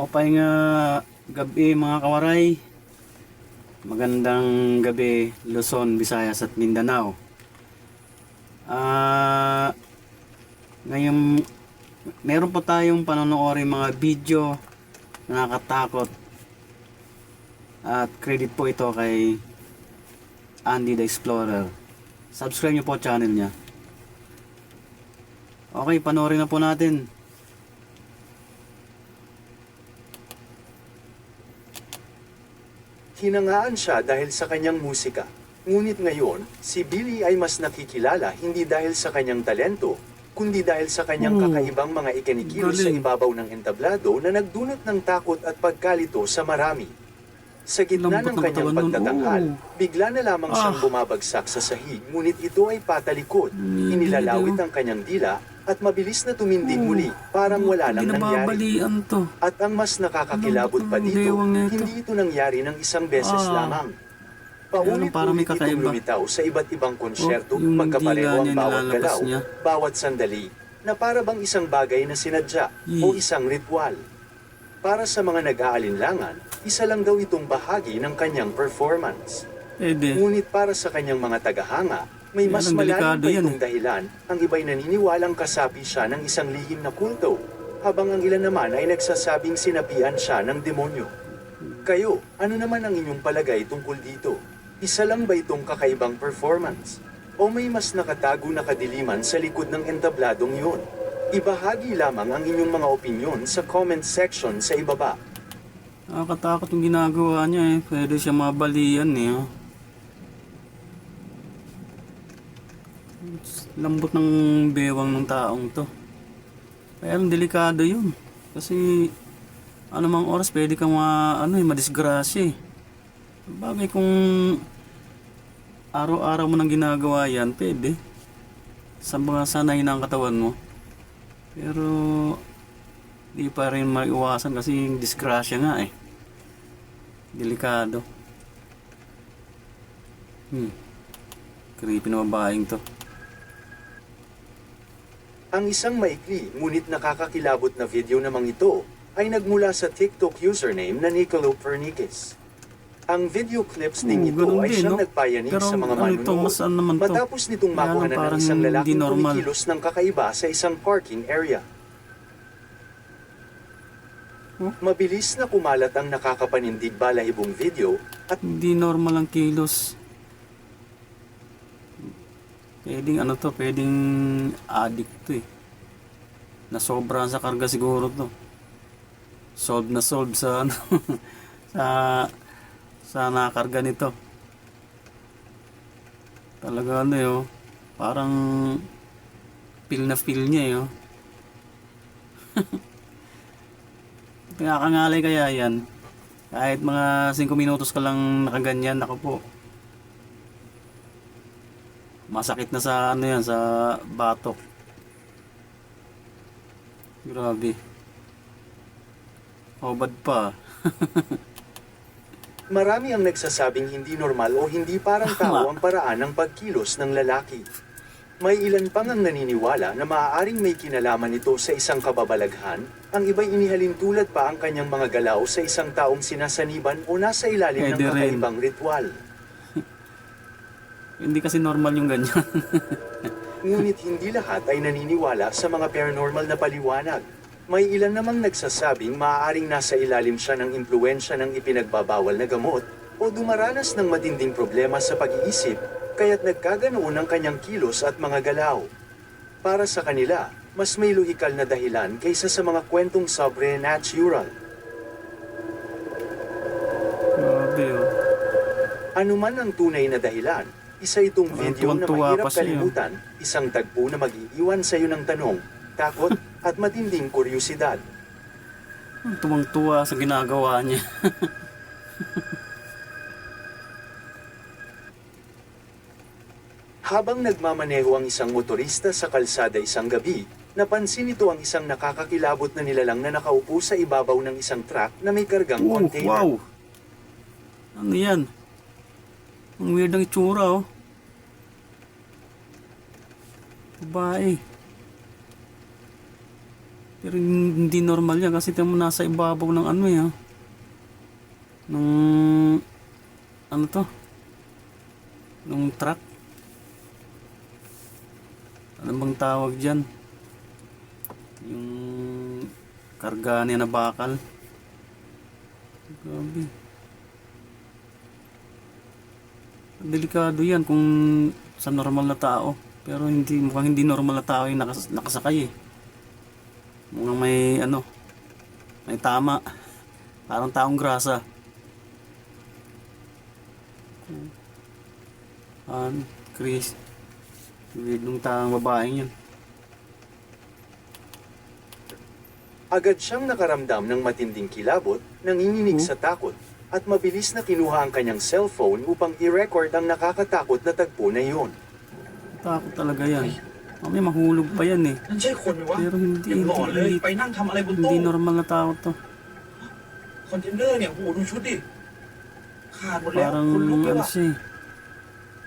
Opay nga gabi mga kawaray. Magandang gabi Luzon, Visayas at Mindanao. Ngayon meron po tayong panonoorin mga video na nakakatakot. At credit po ito kay Andy the Explorer. Subscribe niyo po channel niya. Okay, panoorin na po natin. Hinangaan siya dahil sa kanyang musika. Ngunit ngayon, si Billy ay mas nakikilala hindi dahil sa kanyang talento, kundi dahil sa kanyang kakaibang mga ikinikilos sa ibabaw ng entablado na nagdulot ng takot at pagkalito sa marami. Sa gitna ng kanyang pagtatanghal, bigla na lamang siyang bumabagsak sa sahig, ngunit ito ay patalikod, inilalawit ang kanyang dila, at mabilis na tumindig muli, parang wala lang nangyari. At ang mas nakakakilabot pa dito, hindi ito nangyari ng isang beses lamang. Paulit-ulit itong lumitaw sa iba't ibang konsyerto, magkapareho ang bawat galaw, bawat sandali, na para bang isang bagay na sinadya o isang ritual. Para sa mga nag-aalinlangan, isa lang daw itong bahagi ng kanyang performance. Ngunit para sa kanyang mga tagahanga, may mas malalim pa itong dahilan. Ang iba'y naniniwalang kasapi siya ng isang lihim na kulto, habang ang ilan naman ay nagsasabing sinapian siya ng demonyo. Kayo, ano naman ang inyong palagay tungkol dito? Isa lang ba itong kakaibang performance? O may mas nakatago na kadiliman sa likod ng entabladong yun? Ibahagi lamang ang inyong mga opinyon sa comment section sa ibaba. Nakakatakot yung ginagawa niya eh. Pwede siya mabalian eh. Oh. Lambot ng bewang ng taong to. Pero delikado yun. Kasi anumang oras pwede kang madisgrasya eh. Bagay kung araw-araw mo nang ginagawa yan, pwede. Sa mga sanay ng katawan mo. Pero di pa rin maiwasan kasi yung disgrasya nga eh. Delikado. Creepy na babaeng to. Ang isang maikli ngunit nakakakilabot na video namang ito ay nagmula sa TikTok username na Nicolo Pernices. Ang video clips ding ito ay siyang nagpayanig sa mga manunood matapos nitong makuhanan ng isang lalaking kumikilos ng kakaiba sa isang parking area. Mabilis na kumalat ang nakakapanindig balahibong video at hindi normal ang kilos. Pwedeng addict to eh. Nasobrahan sa karga siguro to. Solve sa sa nakarga nito. Talaga parang feel na feel niya Nakakangalay kaya yan. Kahit mga 5 minutos ka lang nakaganyan, ako po. Masakit na sa sa batok. Grabe. Hobad pa. marami ang nagsasabing hindi normal o hindi parang tao ang paraan ng pagkilos ng lalaki. May ilan pang ang naniniwala na maaaring may kinalaman ito sa isang kababalaghan, ang iba'y inihalin tulad pa ang kanyang mga galaw sa isang taong sinasaniban o nasa ilalim ng kakaibang ritual. Hindi kasi normal yung ganyan. Ngunit hindi lahat ay naniniwala sa mga paranormal na paliwanag. May ilan namang nagsasabing maaaring nasa ilalim siya ng impluensya ng ipinagbabawal na gamot o dumaranas ng matinding problema sa pag-iisip, kaya't nagkaganoon ang kanyang kilos at mga galaw. Para sa kanila, mas may lohikal na dahilan kaysa sa mga kwentong sobrenatural. Grabe Ano man ang tunay na dahilan, isa itong video na mahirap kalimutan, isang tagpo na mag-iiwan sa iyo ng tanong, takot, at matinding kuryosidad. Tuwang-tuwa sa ginagawa niya. Habang nagmamaneho ang isang motorista sa kalsada isang gabi, napansin ito ang isang nakakakilabot na nilalang na nakaupo sa ibabaw ng isang truck na may kargang container. Wow! Ano yan? Ang weird ng itsura Babae. Pero hindi normal yan kasi tingnan mo nasa ibabaw ng ano eh. Oh. Nung ano to? Nung truck. Ano bang tawag dyan? Yung karga niya na bakal. Grabe. Delikado yan kung sa normal na tao. Pero mukhang hindi normal na tao yung nakasakay eh. Mukhang may ano, may tama. Parang taong grasa. Chris. Weird nung taong babaeng yun. Agad siyang nakaramdam ng matinding kilabot, nanginginig sa takot, at mabilis na kinuha ang kanyang cellphone upang i-record ang nakakatakot na tagpo na iyon. Takot talaga yan. May mahulog pa yan eh. นั่นใช่คนไหมวะ Pero ยังหล่อเลย ไปนั่งทำอะไรบน hindi โต๊ะ normal na tao to. คอนเทนเนอร์เนี่ยโหดูชุดดิ ขาดหมดแล้ว Parang คนลุกเลย ano ว่ะ siya eh.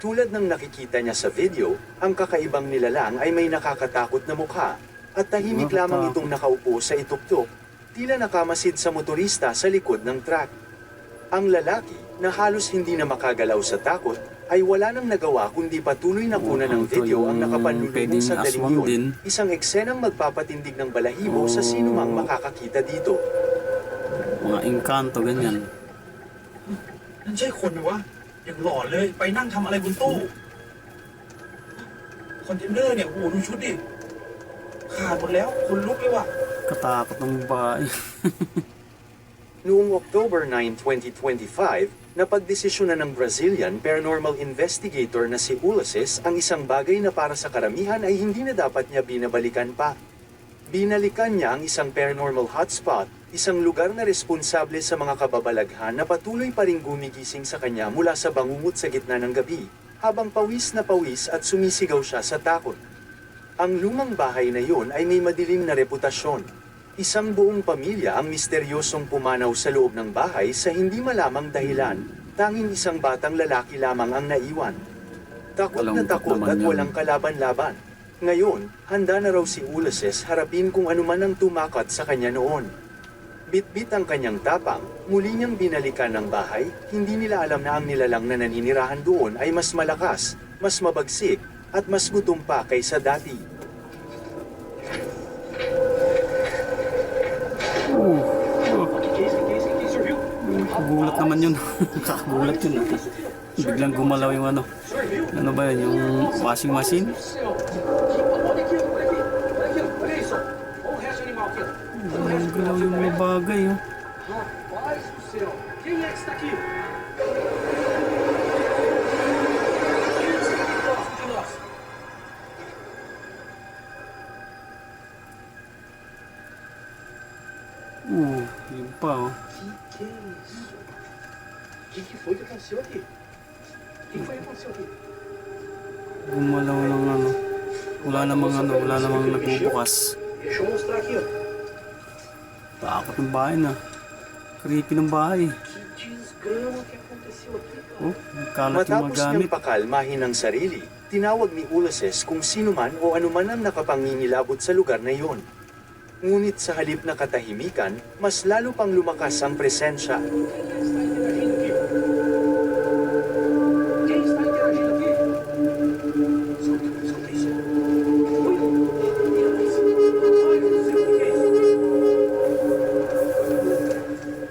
Tulad ng nakikita niya sa video, ang kakaibang nilalang ay may nakakatakot na mukha, at tahimik lamang itong nakaupo sa ituktok, tila nakamasid sa motorista sa likod ng truck. Ang lalaki, na halos hindi na makagalaw sa takot, ay wala nang nagawa kundi patuloy na kuna ng video ang nakapanlulubong sa daling aswang yun, din. isang eksenang magpapatindig ng balahibo sa sinumang makakakita dito. Mga engkanto, ganyan. นั่นใช่คนไหมวะยังหล่อเลย ไปนั่งทำอะไรบนตู้ คอนเทนเนอร์เนี่ยโหดูชุดดิ ขาดหมดแล้ว คนลุกเลยว่ะ Katakot ng babae. Noong October 9, 2025, napagdesisyonan ng Brazilian paranormal investigator na si Ulysses ang isang bagay na para sa karamihan ay hindi na dapat niya binabalikan pa. Binalikan niya ang isang paranormal hotspot, isang lugar na responsable sa mga kababalaghan na patuloy pa ring gumigising sa kanya mula sa bangungot sa gitna ng gabi, habang pawis na pawis at sumisigaw siya sa takot. Ang lumang bahay na yun ay may madilim na reputasyon. Isang buong pamilya ang misteryosong pumanaw sa loob ng bahay sa hindi malamang dahilan, tanging isang batang lalaki lamang ang naiwan. Takot na Walang takot naman at yun. walang kalaban-laban. Ngayon, handa na raw si Ulysses harapin kung anuman ang tumakat sa kanya noon. Bitbit ang kanyang tapang, muli niyang binalikan ng bahay, hindi nila alam na ang nilalang na naninirahan doon ay mas malakas, mas mabagsik, at mas gutom pa kaysa dati. Gulat naman yun. Kakagulat yun ah. Biglang gumalaw yung ano. Ano ba yun? Yung washing machine? Gumalaw yung mga bagay oh. Rapaz do céu, quem é que está aqui? Próximo de nós. Yun pa oh. Que é isso? O que foi que aconteceu aqui? O que foi que aconteceu aqui? Gumalaw ng ano. Wala namang nagbubukas. Deixa eu mostrar aqui, ó. Takot ng bahay na. Creepy ng bahay. Que desgrama que aconteceu aqui, cara. Oh, nagkalat yung mga Matapos gamit. niyang pakalmahin ang sarili, tinawag ni Ulysses kung sino man o anuman ang nakapangingilabot sa lugar na iyon. Ngunit sa halip na katahimikan, mas lalo pang lumakas ang presensya. Quem está interagindo aqui? Escuta isso. Ui. Ai, meu Deus, o que é isso?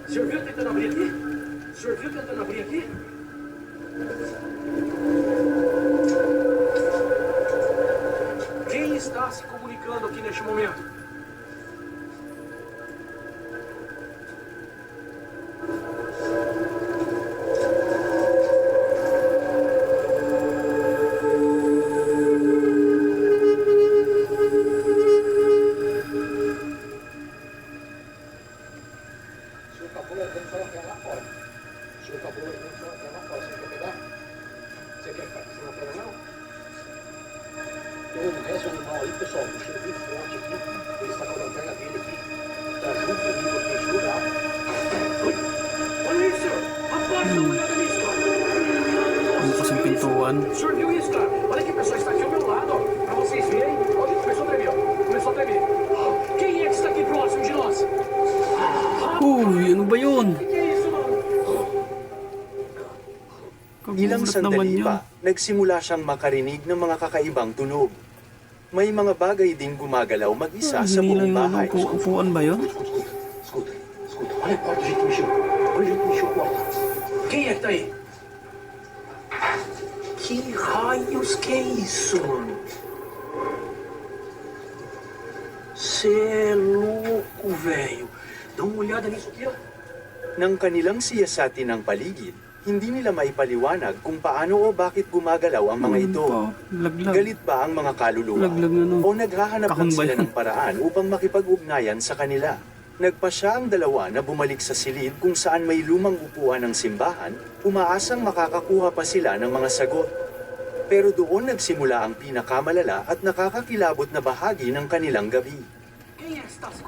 O senhor viu tentando abrir aqui? O senhor viu tentando abrir aqui? Quem está se comunicando aqui neste momento? O senhor acabou levando sua lanterna lá fora. O senhor acabou levando sua lanterna lá fora. Você quer pegar? Você quer ficar com essa lanterna não? Tem um resto animal aí, pessoal. Um cheiro bem forte aqui. Ele está com a lanterna dele aqui. Tá junto comigo aqui neste lugar. Ui. Olha isso, senhor. Rapaz, dá uma olhada nisso, cara. Ano kasing pintuan. O senhor viu isso, cara? Olha que a pessoa está aqui ao meu lado, ó. Pra vocês verem. Olha, começou a tremer, ó. Começou a tremer. Quem é que está aqui? Uy, ano ba yun? Ilang Kagulat naman sandali yun. pa, nagsimula siyang makarinig ng mga kakaibang tunog. May mga bagay ding gumagalaw mag-isa sa Hindi buong lang yung ano, bahay. upuan ba yun? Escuta, escuta. Olha a porta, o jeito que mexeu. Olha o jeito que mexeu a porta. Quem é que tá aí? Que raios que é isso, mano? Cê é louco, velho. Dá uma olhada nisso aqui, ó. Nang kanilang siyasatin ang paligid, hindi nila maipaliwanag kung paano o bakit gumagalaw ang mga ito. Laglag. Galit ba ang mga kaluluwa? Laglag na, no? O naghahanap Kahon lang ba sila yan? ng paraan upang makipag-ugnayan sa kanila? Nagpa siya ang dalawa na bumalik sa silid kung saan may lumang upuan ng simbahan, umaasang makakakuha pa sila ng mga sagot. Pero doon nagsimula ang pinakamalala at nakakakilabot na bahagi ng kanilang gabi. Quem é que está se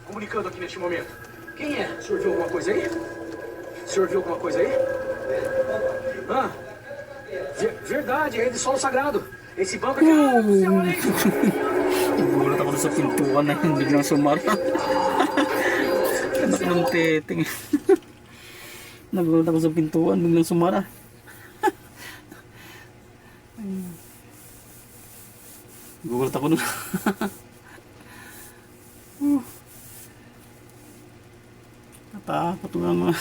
comunicando aqui neste momento? Quem é? O senhor viu alguma coisa aí? O senhor viu alguma coisa aí? Ah, verdade, é de solo sagrado. Esse banco aqui... Ah, do céu, olha isso! Nagulat ako sa pintuan na hindi biglang sumara. Anak ng teteng. Nagulat ako sa pintuan, biglang sumara. Nagulat ako nun. Natakot nga mga.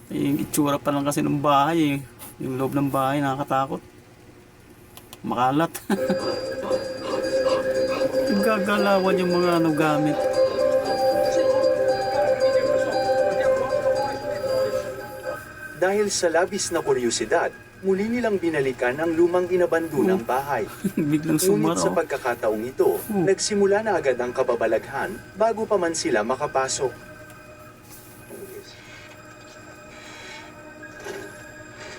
Yung itsura pa lang kasi ng bahay eh. Yung loob ng bahay nakakatakot. Makalat. Gagalawan yung mga ano gamit. Dahil sa labis na kuryosidad, muli nilang binalikan ang lumang inabandonang bahay. Biglang Ngunit sa sumara. pagkakataong ito, nagsimula na agad ang kababalaghan bago pa man sila makapasok.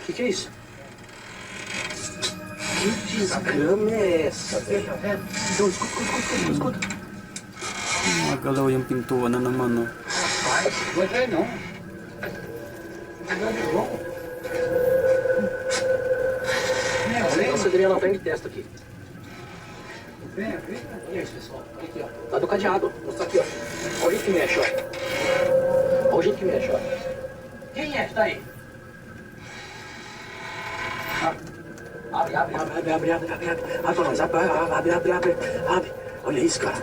Que é isso? Que desgrama é essa, velho? Então, escuta. Magalaw yung pintuan na naman. Oh. Rapaz, não vai cair não. Essa Adriana tá de testa aqui. Olha isso, pessoal. Olha aqui, ó. Tá do cadeado. Vou mostrar aqui, ó. Olha o jeito que mexe, ó. Olha o jeito que mexe, ó. Quem é que tá aí? Abre. Abre, nós. Abre. Olha isso, cara.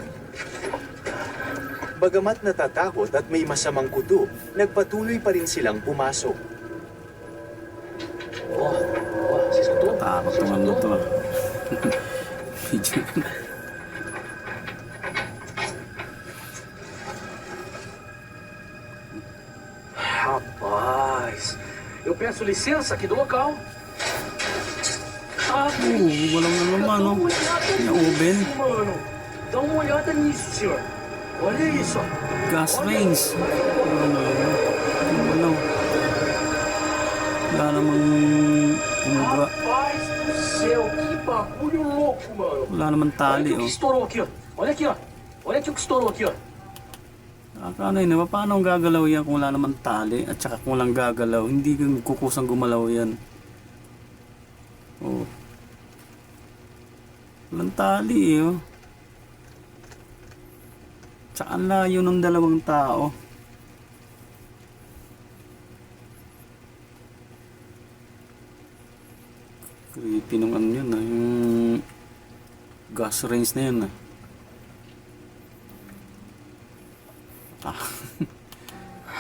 Bagamat natatakot at may masamang kuto, nagpatuloy pa rin silang pumasok. Ó, você escutou? Takot Você naman na to. escutou? Ah. Medyo. Rapaz, eu peço licença aqui do local. Ah, Walang na naman. dá Oh. uma olhada Na-open. nisso, mano. Dá uma olhada nisso, senhor. Olha isso, ó. Gas rings. Ano? Wala namang umuga. Rapaz do céu, que bagulho louco, mano. Wala namang Olha tali. aqui o que Oh. estourou aqui, ó. Olha aqui, ó. Olha aqui o que estourou aqui, ó. Ano yun, paano gagalaw yan kung wala naman tali at saka kung walang gagalaw, hindi kang kukusang gumalaw yan. Oh. Walang tali eh, oh. Tsaka ang layo ng dalawang tao. Creepy nung ano yun, yung gas range na yun.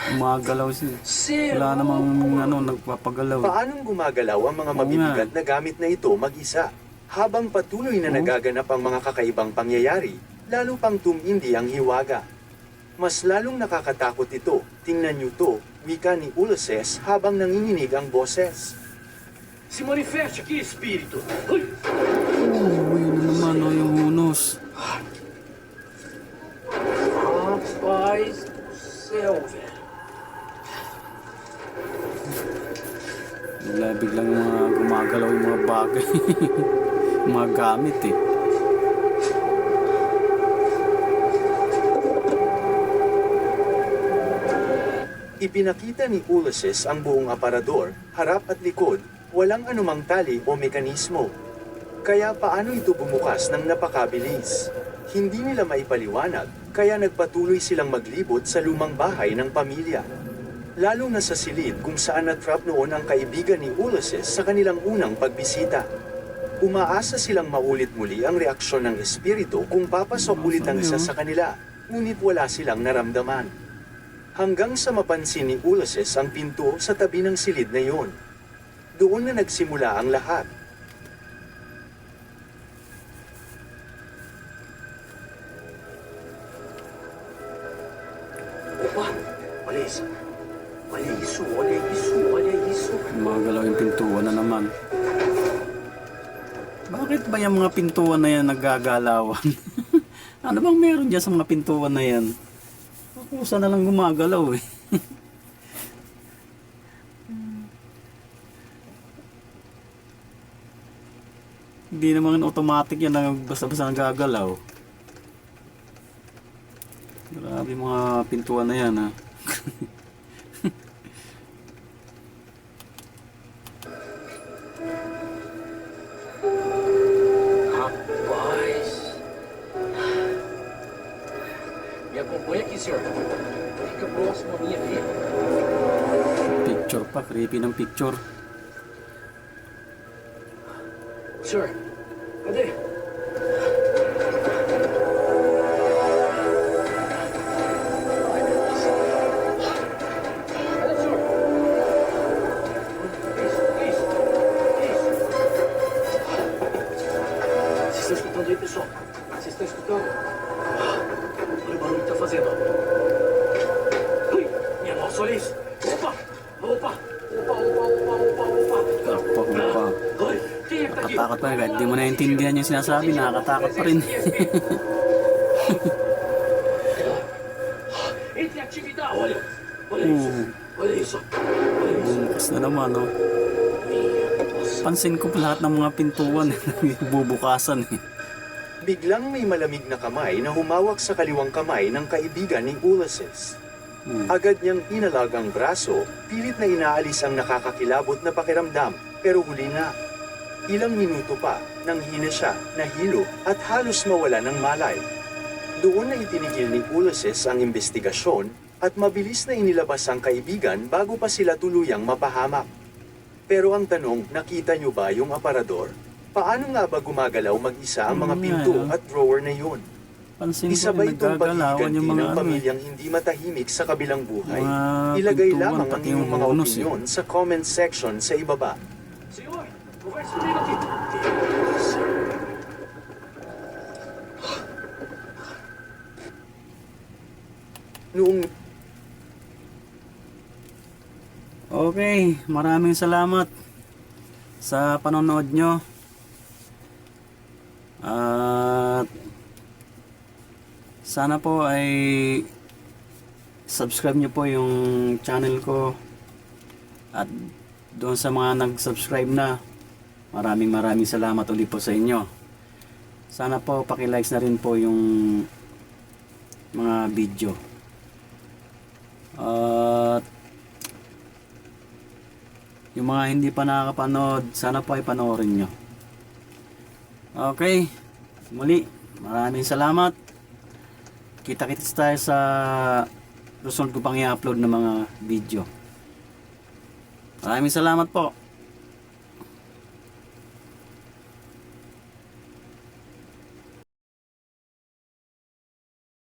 Umagalaw siya. Wala namang ano, nagpapagalaw. Paanong gumagalaw ang mga mabibigat na gamit na ito mag-isa? Habang patuloy na nagaganap ang mga kakaibang pangyayari, lalo pang tumindi ang hiwaga. Mas lalong nakakatakot ito. Tingnan niyo to, wika ni Ulysses habang nanginginig ang boses. Se manifeste aqui, espírito. Ui. Yun naman, oh, yung hunos. Rapaz do céu, velho. Biglang mga gumagalaw yung mga bagay. Mga gamit eh. Ipinakita ni Ulysses ang buong aparador, harap at likod, walang anumang tali o mekanismo. Kaya paano ito bumukas ng napakabilis? Hindi nila maipaliwanag, kaya nagpatuloy silang maglibot sa lumang bahay ng pamilya. Lalo na sa silid kung saan natrap noon ang kaibigan ni Ulysses sa kanilang unang pagbisita. Umaasa silang maulit muli ang reaksyon ng espiritu kung papasok ulit ang isa sa kanila, ngunit wala silang naramdaman. Hanggang sa mapansin ni Ulysses ang pinto sa tabi ng silid na iyon. Doon na nagsimula ang lahat. Opa, olha isso. Olha isso, olha isso, olha isso. Gumagalaw yung pintuan na naman. Bakit ba yung mga pintuan na yan naggagalawan? Ano bang meron dyan sa mga pintuan na yan? Kusa na lang gumagalaw eh. Hindi naman automatic yan na basta-basta nagagalaw. Grabe mga pintuan na yan ha. Rapaz. Me acompanha aqui, senhor. Fica próximo a mim aqui. Picture pa, creepy ng picture. Senhor, cadê? Cadê o senhor? Isso. Vocês estão escutando aí, pessoal? Vocês estão escutando? Olha o barulho que tá fazendo. Ui, minha nossa, olha isso. Opa! Opa. Oi, quem é que tá aqui? Nakatakot pa kahit di mo naintindihan yung sinasabi, nakakatakot pa rin. Entre a atividade, olha isso, olha isso, olha isso. Bukas na naman, no? Minha nossa. Pansin ko pa lahat ng mga pintuan bubukasan eh. Biglang may malamig na kamay na humawak sa kaliwang kamay ng kaibigan ni Ulysses. Agad niyang inalag ang braso, pilit na inaalis ang nakakakilabot na pakiramdam, pero huli na. Ilang minuto pa, nang hina siya, nahilo, at halos mawala ng malay. Doon na itinigil ni Ulysses ang investigasyon, at mabilis na inilabas ang kaibigan bago pa sila tuluyang mapahamak. Pero ang tanong, nakita niyo ba yung aparador? Paano nga ba gumagalaw mag-isa ang mga pinto at drawer na yun? Pansin Isa ko ba yung itong naggagalawan paghihiganti yung mga ng ano eh. pamilyang hindi matahimik sa kabilang buhay? Mga Ilagay pintuan, lamang ang pati inyong yung mga bonus, opinion sa comment section sa ibaba. Senhor, converse comigo aqui. Noong Okay, maraming salamat sa panonood nyo. At sana po ay subscribe nyo po yung channel ko. At doon sa mga nag-subscribe na, maraming salamat ulit po sa inyo. Sana po paki-likes na rin po yung mga video. At yung mga hindi pa nakakapanood, sana po ay panoorin nyo. Okay, muli, maraming salamat. Kita-kits tayo sa susunod ko pang i-upload ng mga video. Maraming salamat po.